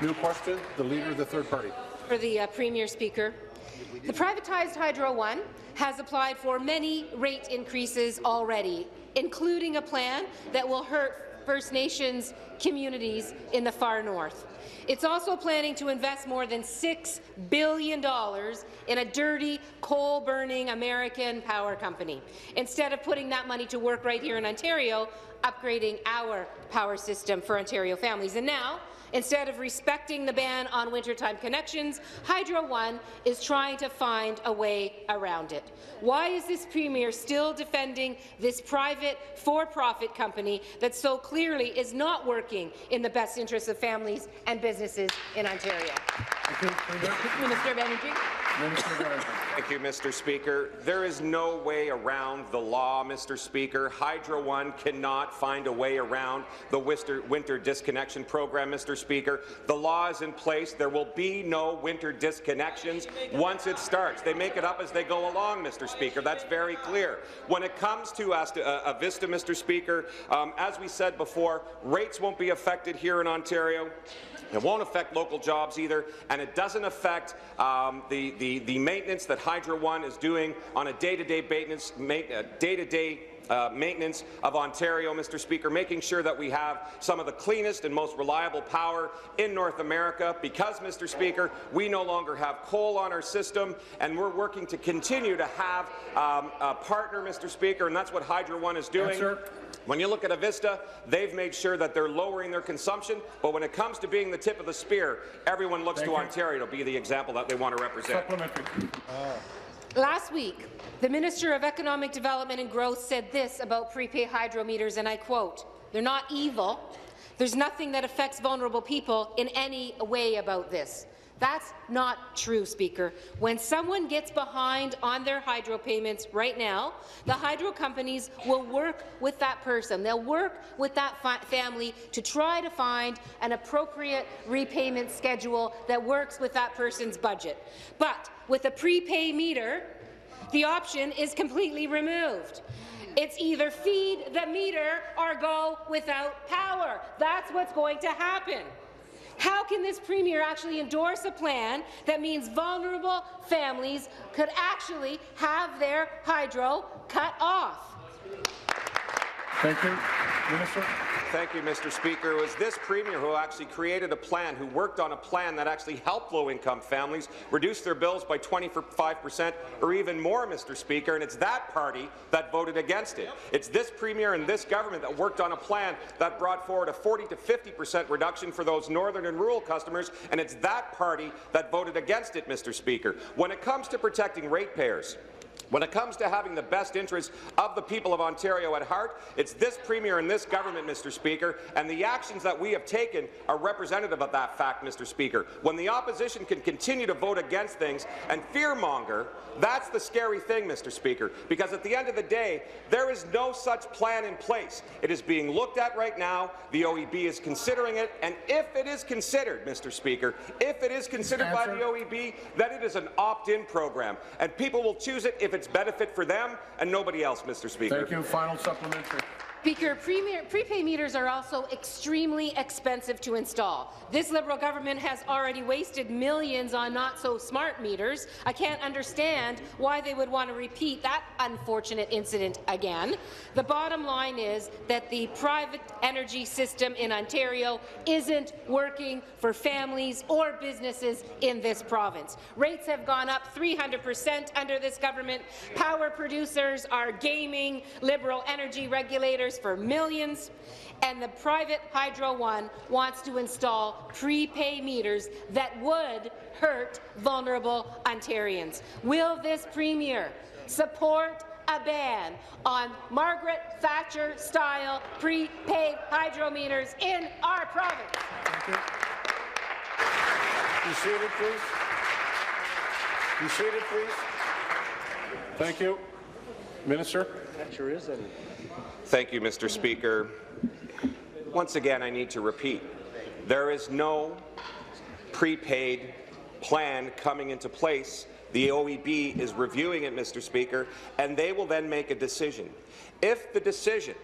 New question, the Leader of the Third Party. For the Premier, Speaker. The privatized Hydro One has applied for many rate increases already, including a plan that will hurt First Nations communities in the far north. It's also planning to invest more than $6 billion in a dirty, coal-burning American power company, instead of putting that money to work right here in Ontario, upgrading our power system for Ontario families. And now, instead of respecting the ban on wintertime connections, Hydro One is trying to find a way around it. Why is this Premier still defending this private, for-profit company that so clearly is not working in the best interests of families and businesses in Ontario? Minister of Energy. Thank you, Mr. Speaker. There is no way around the law, Mr. Speaker. Hydro One cannot find a way around the winter disconnection program, Mr. Speaker. The law is in place. There will be no winter disconnections once it starts. They make it up as they go along, Mr. Speaker. That's very clear. When it comes to Vista, Mr. Speaker, as we said before, rates won't be affected here in Ontario. It won't affect local jobs either, and it doesn't affect the maintenance that Hydro One is doing on a day-to-day maintenance of Ontario, Mr. Speaker, making sure that we have some of the cleanest and most reliable power in North America, because, Mr. Speaker, we no longer have coal on our system, and we're working to continue to have a partner, Mr. Speaker, and that's what Hydro One is doing. Yes, when you look at Avista, they've made sure that they're lowering their consumption, but when it comes to being the tip of the spear, everyone looks to Ontario to be the example that they want to represent. Last week, the Minister of Economic Development and Growth said this about prepaid hydrometers, and I quote, "They're not evil. There's nothing that affects vulnerable people in any way about this." That's not true, Speaker. When someone gets behind on their hydro payments right now, the hydro companies will work with that person. They'll work with that family to try to find an appropriate repayment schedule that works with that person's budget. But with a prepay meter, the option is completely removed. It's either feed the meter or go without power. That's what's going to happen. How can this Premier actually endorse a plan that means vulnerable families could actually have their hydro cut off? Thank you. Minister. Thank you, Mr. Speaker. It was this Premier who actually created a plan, who worked on a plan that actually helped low-income families reduce their bills by 25% or even more, Mr. Speaker, and it's that party that voted against it. It's this Premier and this government that worked on a plan that brought forward a 40 to 50% reduction for those northern and rural customers, and it's that party that voted against it, Mr. Speaker. When it comes to protecting ratepayers, when it comes to having the best interests of the people of Ontario at heart, it's this Premier and this government, Mr. Speaker, and the actions that we have taken are representative of that fact, Mr. Speaker. When the opposition can continue to vote against things and fearmonger, that's the scary thing, Mr. Speaker, because at the end of the day, there is no such plan in place. It is being looked at right now. The OEB is considering it, and if it is considered, Mr. Speaker, if it is considered by the OEB, then it is an opt-in program, and people will choose it if it's benefit for them and nobody else, Mr. Speaker. Thank you. Final supplementary. Speaker, prepay meters are also extremely expensive to install. This Liberal government has already wasted millions on not-so-smart meters. I can't understand why they would want to repeat that unfortunate incident again. The bottom line is that the private energy system in Ontario isn't working for families or businesses in this province. Rates have gone up 300% under this government. Power producers are gaming Liberal energy regulators for millions, and the private Hydro One wants to install prepay meters that would hurt vulnerable Ontarians. Will this Premier support a ban on Margaret Thatcher-style prepaid hydrometers in our province? Thank you. Be seated, please. Be seated, please. Thank you. Minister. That sure is. Thank you, Mr. Speaker. Once again, I need to repeat, there is no prepaid plan coming into place. The OEB is reviewing it, Mr. Speaker, and they will then make a decision. If the decision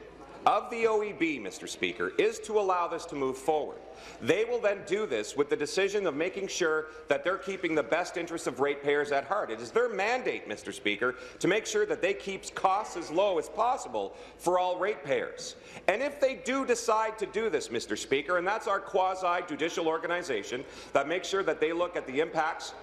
of the OEB, Mr. Speaker, is to allow this to move forward. They will then do this with the decision of making sure that they're keeping the best interests of ratepayers at heart. It is their mandate, Mr. Speaker, to make sure that they keep costs as low as possible for all ratepayers. And if they do decide to do this, Mr. Speaker, and that's our quasi-judicial organization that makes sure that they look at the impacts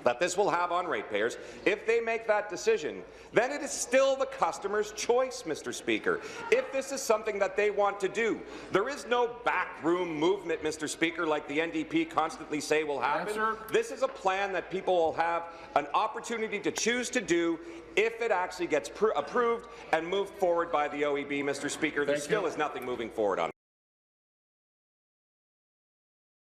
that this will have on ratepayers, if they make that decision, then it is still the customer's choice, Mr. Speaker. If this is something that they want to do, there is no backroom movement, Mr. Speaker, like the NDP constantly say will happen. This is a plan that people will have an opportunity to choose to do if it actually gets approved and moved forward by the OEB, Mr. Speaker. There still is nothing moving forward on.